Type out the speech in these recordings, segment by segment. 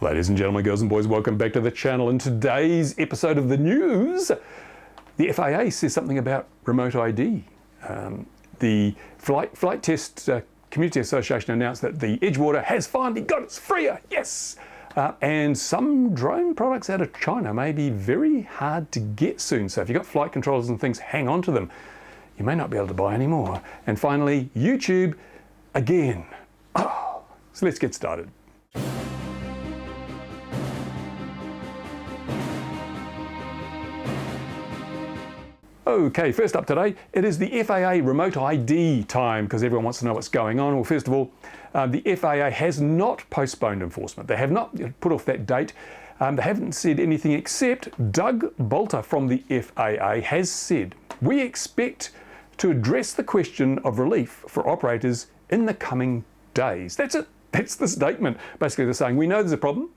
Ladies and gentlemen, girls and boys, welcome back to the channel. In today's episode of the news, the FIA says something about remote ID. The FliteTest Community Association announced that the Edgewater has finally got its FRIA, yes! And some drone products out of China may be very hard to get soon. So if you've got flight controllers and things, hang on to them. You may not be able to buy any more. And finally, YouTube again. So let's get started. Okay, first up today, it is the FAA remote ID time because everyone wants to know what's going on. Well, first of all, the FAA has not postponed enforcement. They have not put off that date. They haven't said anything except Doug Bolter from the FAA has said, we expect to address the question of relief for operators in the coming days. That's it. That's the statement. Basically, they're saying, we know there's a problem,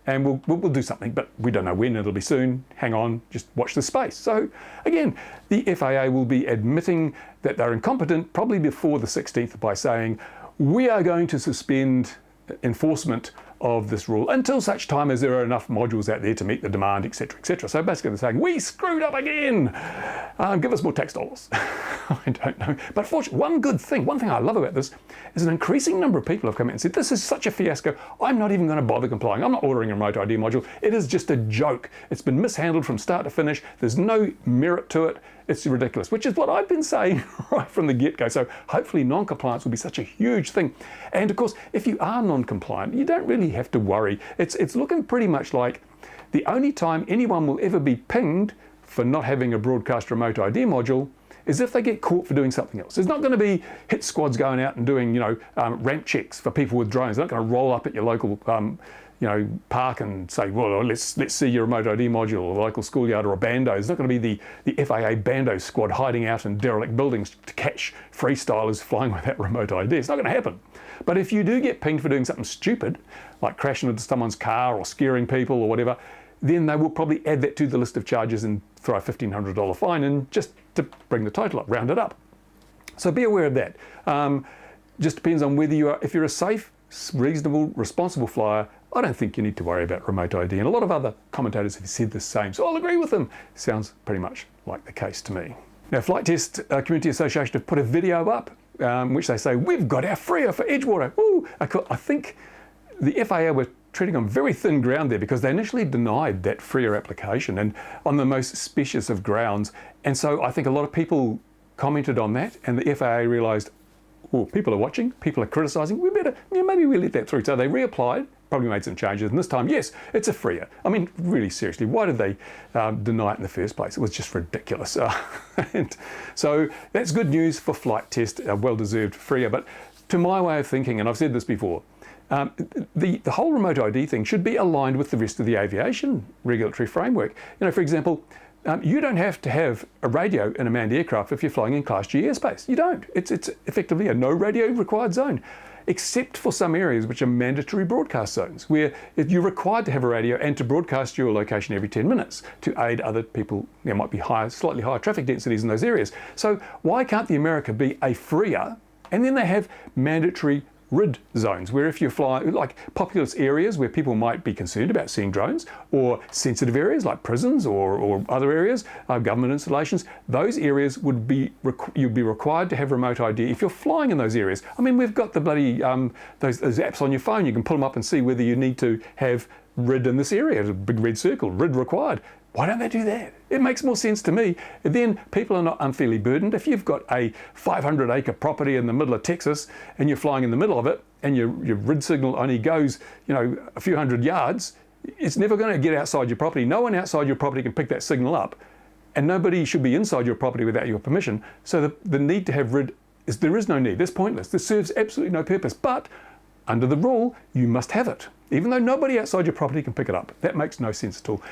and we'll do something, but we don't know when. It'll be soon. Hang on, just watch the space. So again, the FAA will be admitting that they're incompetent probably before the 16th by saying, we are going to suspend enforcement of this rule until such time as there are enough modules out there to meet the demand, etc., etc. So basically they're saying, we screwed up again. Give us more tax dollars. I don't know. But fortunately, one thing I love about this is an increasing number of people have come out and said, this is such a fiasco, I'm not even going to bother complying. I'm not ordering a remote ID module. It is just a joke. It's been mishandled from start to finish. There's no merit to it. It's ridiculous, which is what I've been saying right from the get-go. So hopefully non-compliance will be such a huge thing. And of course, if you are non-compliant, you don't really have to worry. It's looking pretty much like the only time anyone will ever be pinged for not having a broadcast remote ID module is if they get caught for doing something else. There's not going to be hit squads going out and doing, ramp checks for people with drones. They're not going to roll up at your local park and say, well, let's see your remote ID module, or the local schoolyard, or a bando. There's not going to be the FAA bando squad hiding out in derelict buildings to catch freestylers flying with that remote ID. It's not going to happen. But if you do get pinged for doing something stupid, like crashing into someone's car or scaring people or whatever, then they will probably add that to the list of charges and throw a $1,500 fine in just to bring the total up, round it up. So be aware of that. Just depends on whether if you're a safe, reasonable, responsible flyer, I don't think you need to worry about remote ID. And a lot of other commentators have said the same, so I'll agree with them. Sounds pretty much like the case to me. Now, FliteTest Community Association have put a video up, which they say, we've got our FRIA for Edgewater. Woo! I think the FAA were treading on very thin ground there because they initially denied that FRIA application and on the most specious of grounds. And so I think a lot of people commented on that, and the FAA realized, oh, people are watching, people are criticizing, we better, maybe we let that through. So they reapplied, probably made some changes, and this time, yes, it's a FRIA. I mean, really seriously, why did they deny it in the first place? It was just ridiculous. And so that's good news for FliteTest, a well-deserved FRIA. But to my way of thinking, and I've said this before, the whole remote ID thing should be aligned with the rest of the aviation regulatory framework. For example, you don't have to have a radio in a manned aircraft if you're flying in Class G airspace. You don't. It's effectively a no radio required zone, except for some areas which are mandatory broadcast zones, where you're required to have a radio and to broadcast your location every 10 minutes to aid other people. There might be slightly higher traffic densities in those areas. So why can't the America be a FRIA, and then they have mandatory RID zones, where if you fly like populous areas where people might be concerned about seeing drones, or sensitive areas like prisons or other areas, government installations, those areas you'd be required to have remote ID if you're flying in those areas. I mean, we've got the bloody those apps on your phone. You can pull them up and see whether you need to have RID in this area. There's a big red circle, RID required. Why don't they do that? It makes more sense to me. And then people are not unfairly burdened. If you've got a 500-acre property in the middle of Texas and you're flying in the middle of it and your RID signal only goes, a few hundred yards, it's never going to get outside your property. No one outside your property can pick that signal up, and nobody should be inside your property without your permission. So the need to have RID, there is no need. That's pointless. This serves absolutely no purpose. But under the rule, you must have it, even though nobody outside your property can pick it up. That makes no sense at all.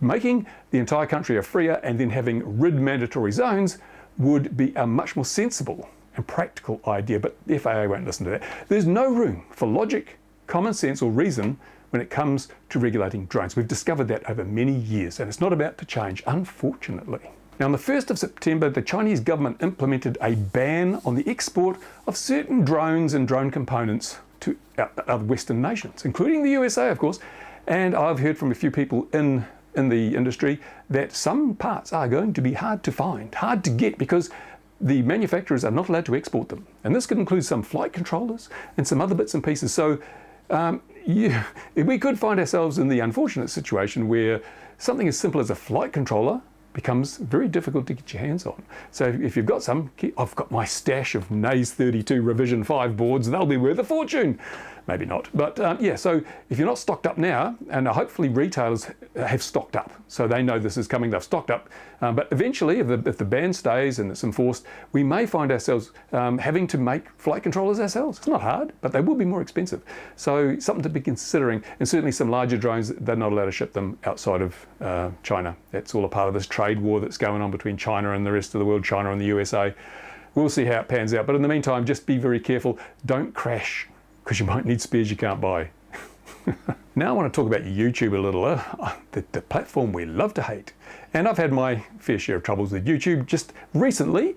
Making the entire country a FRIA and then having RID mandatory zones would be a much more sensible and practical idea, but the FAA won't listen to that. There's no room for logic, common sense, or reason when it comes to regulating drones. We've discovered that over many years, and it's not about to change, unfortunately. Now, on the 1st of September, the Chinese government implemented a ban on the export of certain drones and drone components to other Western nations, including the USA, of course. And I've heard from a few people in the industry that some parts are going to be hard to find, hard to get, because the manufacturers are not allowed to export them. And this could include some flight controllers and some other bits and pieces. So we could find ourselves in the unfortunate situation where something as simple as a flight controller becomes very difficult to get your hands on. So if you've got some, I've got my stash of NAS 32 revision 5 boards, they'll be worth a fortune. Maybe not, but yeah, so if you're not stocked up now, and hopefully retailers have stocked up, so they know this is coming, they've stocked up, but eventually if the ban stays and it's enforced, we may find ourselves having to make flight controllers ourselves. It's not hard, but they will be more expensive. So something to be considering, and certainly some larger drones, they're not allowed to ship them outside of China. That's all a part of this trade war that's going on between China and the rest of the world, China and the USA. We'll see how it pans out, but in the meantime, just be very careful. Don't crash, because you might need spares you can't buy. Now I want to talk about YouTube a little, the platform we love to hate. And I've had my fair share of troubles with YouTube just recently.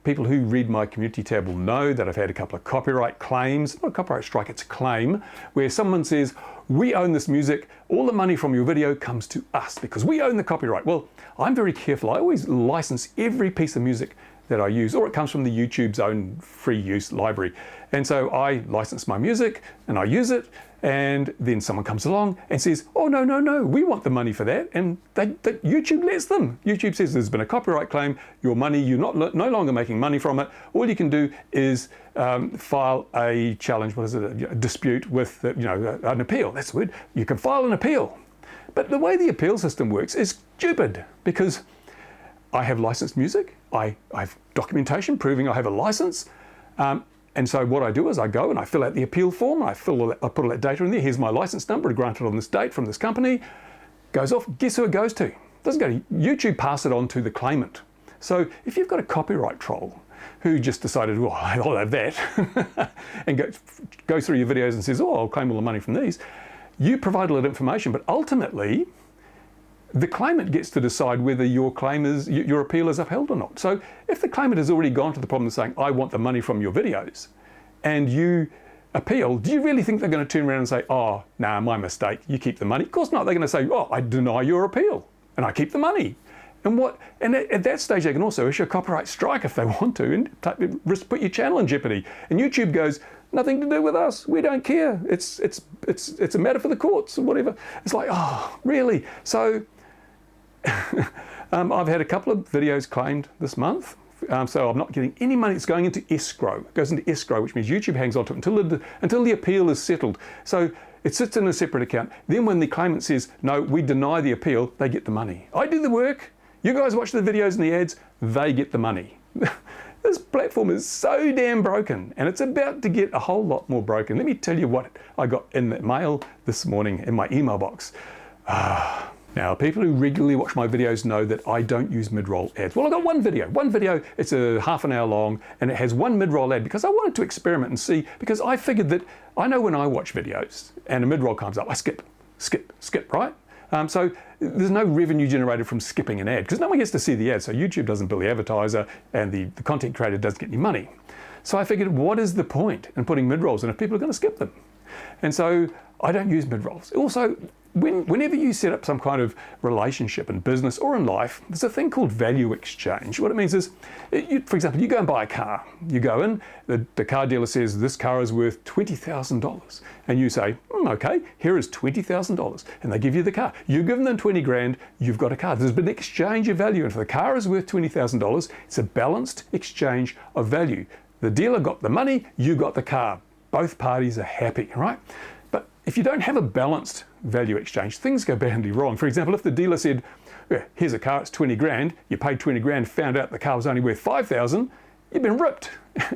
People who read my community tab will know that I've had a couple of copyright claims, not a copyright strike, it's a claim, where someone says, we own this music, all the money from your video comes to us because we own the copyright. Well, I'm very careful. I always license every piece of music that I use, or it comes from the YouTube's own free use library. And so I license my music and I use it, and then someone comes along and says, oh, no, we want the money for that. And YouTube lets them. YouTube says there's been a copyright claim, your money, you're no longer making money from it. All you can do is file a challenge, what is it, a dispute with, an appeal, that's the word. You can file an appeal. But the way the appeal system works is stupid, because I have licensed music, I have documentation proving I have a license, and so what I do is I go and I fill out the appeal form, I put all that data in there, here's my license number, granted on this date from this company, goes off, guess who it goes to? It doesn't go to YouTube, pass it on to the claimant. So if you've got a copyright troll who just decided, well, I'll have that, and goes through your videos and says, oh, I'll claim all the money from these, you provide a lot of information, but ultimately, the claimant gets to decide whether your appeal is upheld or not. So if the claimant has already gone to the problem of saying, I want the money from your videos, and you appeal, do you really think they're going to turn around and say, oh, nah, my mistake, you keep the money? Of course not. They're going to say, oh, I deny your appeal, and I keep the money. And at that stage, they can also issue a copyright strike if they want to, and put your channel in jeopardy. And YouTube goes, nothing to do with us. We don't care. It's a matter for the courts or whatever. It's like, oh, really? So I've had a couple of videos claimed this month, so I'm not getting any money. It's going into escrow. It goes into escrow, which means YouTube hangs on to it until the appeal is settled. So it sits in a separate account. Then when the claimant says, no, we deny the appeal, they get the money. I do the work. You guys watch the videos and the ads, they get the money. This platform is so damn broken, and it's about to get a whole lot more broken. Let me tell you what I got in the mail this morning in my email box. Now, people who regularly watch my videos know that I don't use mid-roll ads. Well, I got one video, it's a half an hour long, and it has one mid-roll ad because I wanted to experiment and see, because I figured that I know when I watch videos and a mid-roll comes up, I skip, right? So there's no revenue generated from skipping an ad because no one gets to see the ad. So YouTube doesn't bill the advertiser and the content creator doesn't get any money. So I figured, what is the point in putting mid-rolls in if people are going to skip them? And so I don't use mid-rolls. Also, whenever you set up some kind of relationship in business or in life, there's a thing called value exchange. What it means is, for example, you go and buy a car. You go in, the car dealer says this car is worth $20,000. And you say, okay, here is $20,000. And they give you the car. You give them 20 grand, you've got a car. There's been an exchange of value. And if the car is worth $20,000, it's a balanced exchange of value. The dealer got the money, you got the car. Both parties are happy, right? But if you don't have a balanced value exchange, things go badly wrong. For example, if the dealer said, yeah, here's a car, it's 20 grand, you paid 20 grand, found out the car was only worth 5,000, you've been ripped.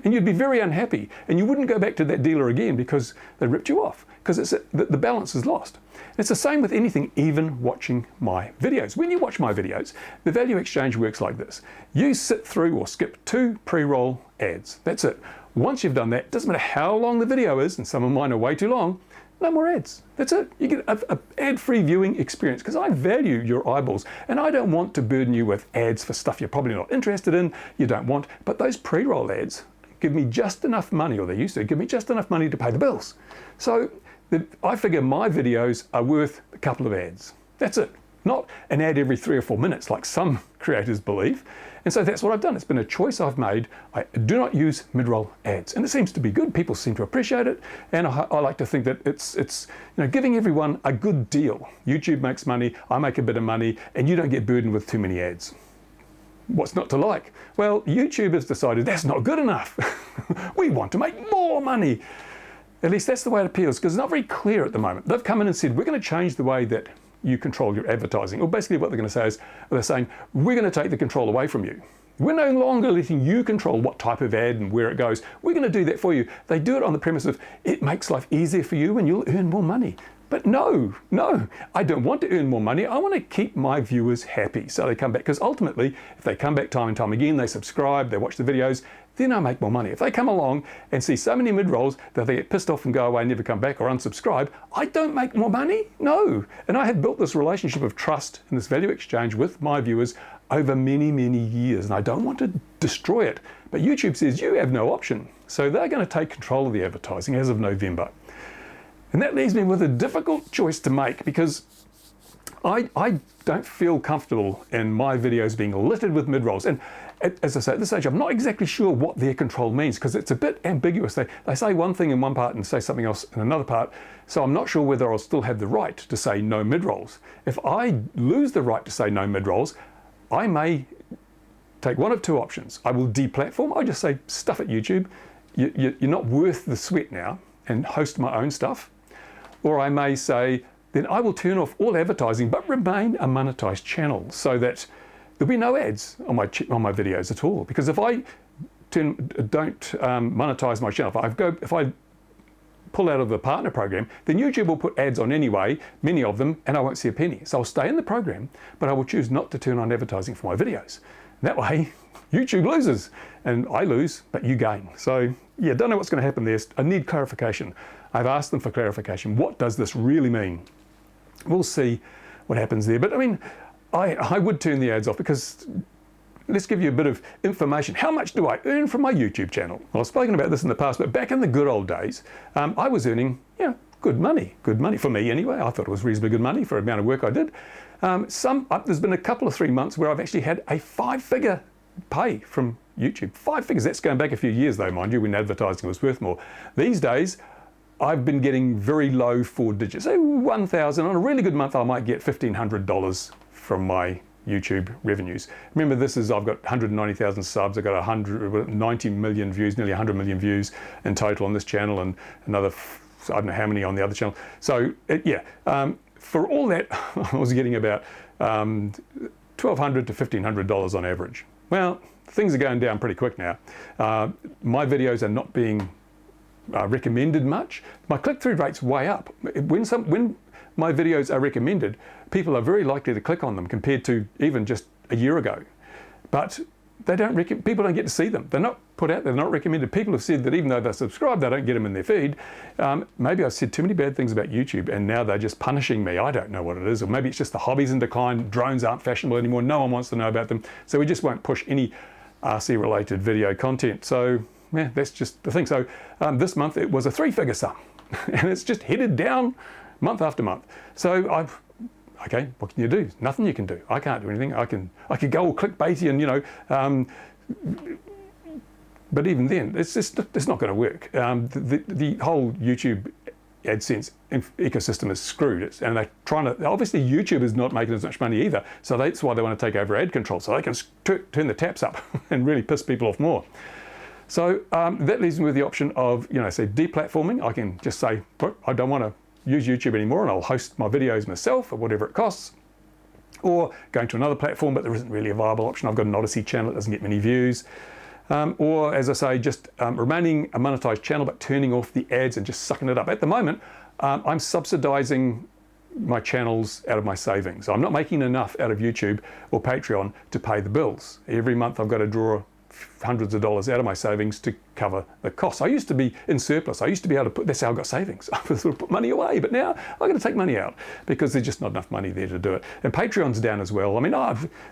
And you'd be very unhappy. And you wouldn't go back to that dealer again because they ripped you off, because the balance is lost. It's the same with anything, even watching my videos. When you watch my videos, the value exchange works like this. You sit through or skip 2 pre-roll ads. That's it. Once you've done that, it doesn't matter how long the video is, and some of mine are way too long, no more ads. That's it. You get an ad-free viewing experience because I value your eyeballs and I don't want to burden you with ads for stuff you're probably not interested in, you don't want. But those pre-roll ads give me just enough money, or they used to give me just enough money to pay the bills. So I figure my videos are worth a couple of ads. That's it. Not an ad every 3 or 4 minutes like some creators believe. And so that's what I've done. It's been a choice I've made. I do not use mid-roll ads. And it seems to be good. People seem to appreciate it. And I like to think that it's giving everyone a good deal. YouTube makes money, I make a bit of money, and you don't get burdened with too many ads. What's not to like? Well, YouTube has decided that's not good enough. We want to make more money. At least that's the way it appeals, because it's not very clear at the moment. They've come in and said, we're going to change the way that you control your advertising. Or basically what they're going to say is, they're saying, we're going to take the control away from you. We're no longer letting you control what type of ad and where it goes. We're going to do that for you. They do it on the premise of, it makes life easier for you and you'll earn more money. But no, I don't want to earn more money. I want to keep my viewers happy. So they come back, because ultimately, if they come back time and time again, they subscribe, they watch the videos, then I make more money. If they come along and see so many mid-rolls that they get pissed off and go away, never come back or unsubscribe, I don't make more money, no. And I have built this relationship of trust and this value exchange with my viewers over many, many years, and I don't want to destroy it. But YouTube says you have no option. So they're going to take control of the advertising as of November. And that leaves me with a difficult choice to make, because I don't feel comfortable in my videos being littered with mid-rolls. And as I say, at this stage, I'm not exactly sure what their control means, because it's a bit ambiguous. They say one thing in one part and say something else in another part. So I'm not sure whether I'll still have the right to say no mid-rolls. If I lose the right to say no mid-rolls, I may take one of two options. I will deplatform. I just say, stuff it, YouTube. You're not worth the sweat now, and host my own stuff. Or I may say, then I will turn off all advertising but remain a monetized channel, so that there'll be no ads on my videos at all. Because if I don't monetize my channel, if I pull out of the partner program, then YouTube will put ads on anyway, many of them, and I won't see a penny. So I'll stay in the program, but I will choose not to turn on advertising for my videos. That way, YouTube loses, and I lose, but you gain. So yeah, don't know what's going to happen there. I need clarification. I've asked them for clarification. What does this really mean? We'll see what happens there. But I mean, I would turn the ads off, because let's give you a bit of information. How much do I earn from my YouTube channel? Well, I've spoken about this in the past, but back in the good old days, I was earning good money for me anyway. I thought it was reasonably good money for the amount of work I did. There's been a couple of 3 months where I've actually had a 5-figure pay from YouTube. 5 figures. That's going back a few years though, mind you, when advertising was worth more. These days, I've been getting very low 4 digits. Say 1,000. On a really good month, I might get $1,500 from my YouTube revenues. Remember, I've got 190,000 subs. I've got 190 million views, nearly 100 million views in total on this channel, and another, I don't know how many on the other channel. So for all that, I was getting about $1,200 to $1,500 on average. Well, things are going down pretty quick now. My videos are not being recommended much. My click-through rate's way up. When my videos are recommended, people are very likely to click on them compared to even just a year ago. But people don't get to see them. They're not put out there, they're not recommended. People have said that even though they're subscribed, they don't get them in their feed. Maybe I said too many bad things about YouTube and now they're just punishing me. I don't know what it is. Or maybe it's just the hobby's in decline, drones aren't fashionable anymore, no one wants to know about them. So we just won't push any RC-related video content. So yeah, that's just the thing. So this month it was a 3-figure sum and it's just headed down month after month. So okay, what can you do? Nothing you can do. I can't do anything. I could go all clickbaity and but even then, it's not going to work. The whole YouTube AdSense ecosystem is screwed, and they're trying to. Obviously, YouTube is not making as much money either, so that's why they want to take over ad control, so they can turn the taps up and really piss people off more. So that leaves me with the option of, say deplatforming. I can just say, look, I don't want to use YouTube anymore, and I'll host my videos myself at whatever it costs, or going to another platform, but there isn't really a viable option. I've got an Odyssey channel that doesn't get many views, or as I say, just remaining a monetized channel but turning off the ads and just sucking it up. At the moment, I'm subsidizing my channels out of my savings. I'm not making enough out of YouTube or Patreon to pay the bills. Every month I've got to draw hundreds of dollars out of my savings to cover the costs. I used to be in surplus. I used to be able to put, that's how I got savings. I sort of put money away, but now I've got to take money out because there's just not enough money there to do it. And Patreon's down as well. I mean,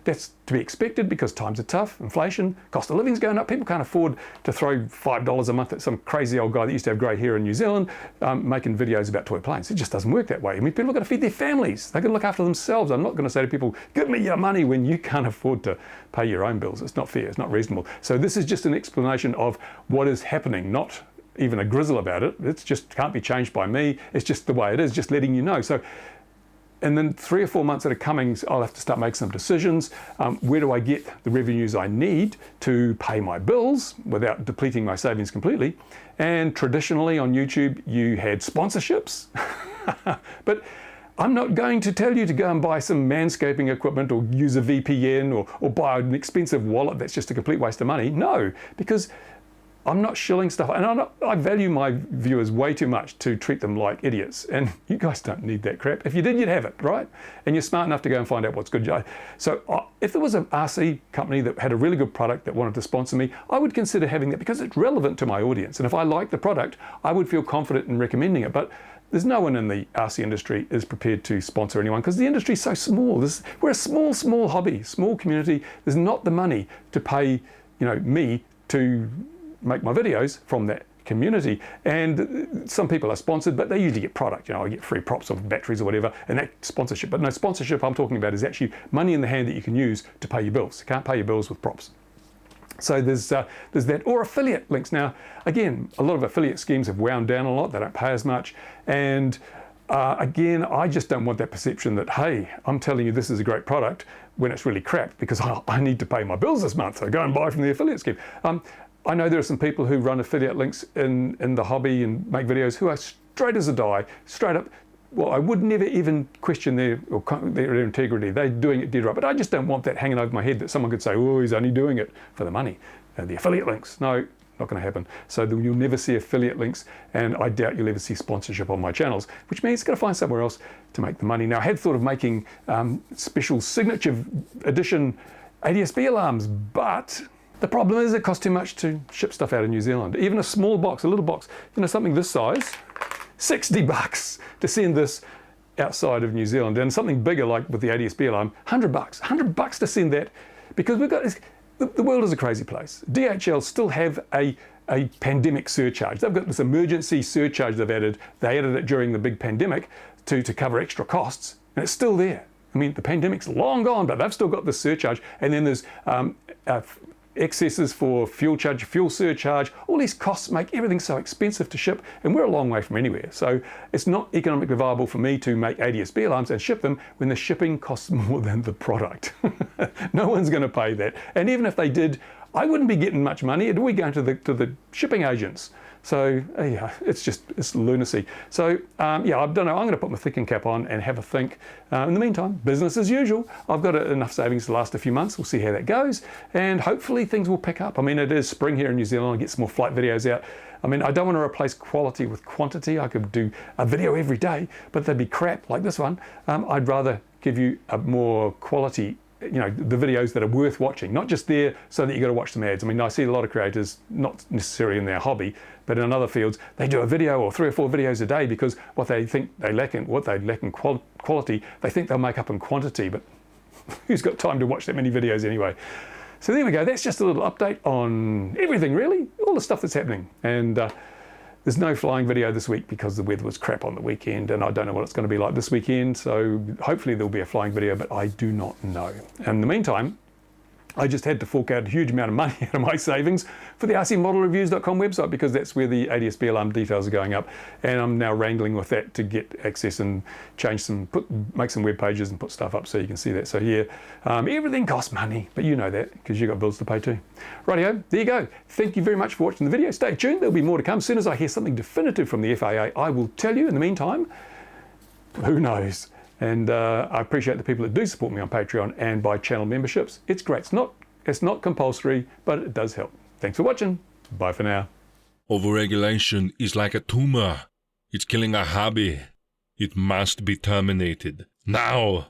that's to be expected because times are tough, inflation, cost of living's going up. People can't afford to throw $5 a month at some crazy old guy that used to have grey hair in New Zealand making videos about toy planes. It just doesn't work that way. I mean, people are going to feed their families. They're going to look after themselves. I'm not going to say to people, give me your money when you can't afford to pay your own bills. It's not fair. It's not reasonable. So this is just an explanation of what is happening, not even a grizzle about it. It's just can't be changed by me. It's just the way it is, just letting you know. So and then 3 or 4 months that are coming, I'll have to start making some decisions. Where do I get the revenues I need to pay my bills without depleting my savings completely? And traditionally on YouTube, you had sponsorships. But I'm not going to tell you to go and buy some manscaping equipment or use a VPN or buy an expensive wallet that's just a complete waste of money. No, because I'm not shilling stuff, and I value my viewers way too much to treat them like idiots, and you guys don't need that crap. If you did, you'd have it, right? And you're smart enough to go and find out what's good. So if there was an RC company that had a really good product that wanted to sponsor me, I would consider having that because it's relevant to my audience, and if I like the product, I would feel confident in recommending it. But there's no one in the RC industry is prepared to sponsor anyone because the industry is so small. We're a small hobby, small community. There's not the money to pay, me to make my videos from that community. And some people are sponsored, but they usually get product. I get free props of batteries or whatever, and that sponsorship. But no, sponsorship I'm talking about is actually money in the hand that you can use to pay your bills. You can't pay your bills with props. So there's that, or affiliate links. Now, again, a lot of affiliate schemes have wound down a lot. They don't pay as much. And again, I just don't want that perception that, hey, I'm telling you this is a great product when it's really crap because I need to pay my bills this month. So go and buy from the affiliate scheme. I know there are some people who run affiliate links in the hobby and make videos who are straight as a die, straight up. Well, I would never even question their integrity. They're doing it dead right. But I just don't want that hanging over my head that someone could say, oh, he's only doing it for the money. The affiliate links. No, not going to happen. So you'll never see affiliate links, and I doubt you'll ever see sponsorship on my channels, which means you've got to find somewhere else to make the money. Now, I had thought of making special signature edition ADSB alarms, but the problem is it costs too much to ship stuff out of New Zealand. Even a small box, a little box, something this size, $60 to send this outside of New Zealand. And something bigger like with the ADSB alarm, $100 to send that, because the world is a crazy place. DHL still have a pandemic surcharge. They've got this emergency surcharge they've added. They added it during the big pandemic to cover extra costs, and it's still there. I mean, the pandemic's long gone, but they've still got this surcharge. And then there's excesses for fuel surcharge. All these costs make everything so expensive to ship, and we're a long way from anywhere. So it's not economically viable for me to make ADSB alarms and ship them when the shipping costs more than the product. No one's going to pay that. And even if they did, I wouldn't be getting much money. It'd be going to the shipping agents. So yeah, it's lunacy. So I don't know. I'm going to put my thinking cap on and have a think. In the meantime, business as usual. I've got enough savings to last a few months. We'll see how that goes, and hopefully things will pick up. I mean, it is spring here in New Zealand. I'll get some more flight videos out. I mean, I don't want to replace quality with quantity. I could do a video every day, but they'd be crap like this one. I'd rather give you a more quality, the videos that are worth watching, not just there so that you got to watch some ads. I mean, I see a lot of creators, not necessarily in their hobby, but in other fields, they do a video or 3 or 4 videos a day because what they think they lack in quality, they think they'll make up in quantity, but who's got time to watch that many videos anyway? So there we go. That's just a little update on everything, really, all the stuff that's happening. And there's no flying video this week because the weather was crap on the weekend, and I don't know what it's going to be like this weekend. So hopefully there'll be a flying video, but I do not know. In the meantime, I just had to fork out a huge amount of money out of my savings for the rcmodelreviews.com website because that's where the ADSB alarm details are going up. And I'm now wrangling with that to get access and make some web pages and put stuff up so you can see that. So here, everything costs money, but you know that because you've got bills to pay too. Rightio, there you go. Thank you very much for watching the video. Stay tuned, there'll be more to come. As soon as I hear something definitive from the FRIA, I will tell you. In the meantime, who knows? And I appreciate the people that do support me on Patreon and by channel memberships. It's great. It's not compulsory, but it does help. Thanks for watching. Bye for now. Overregulation is like a tumor. It's killing our hobby. It must be terminated. Now!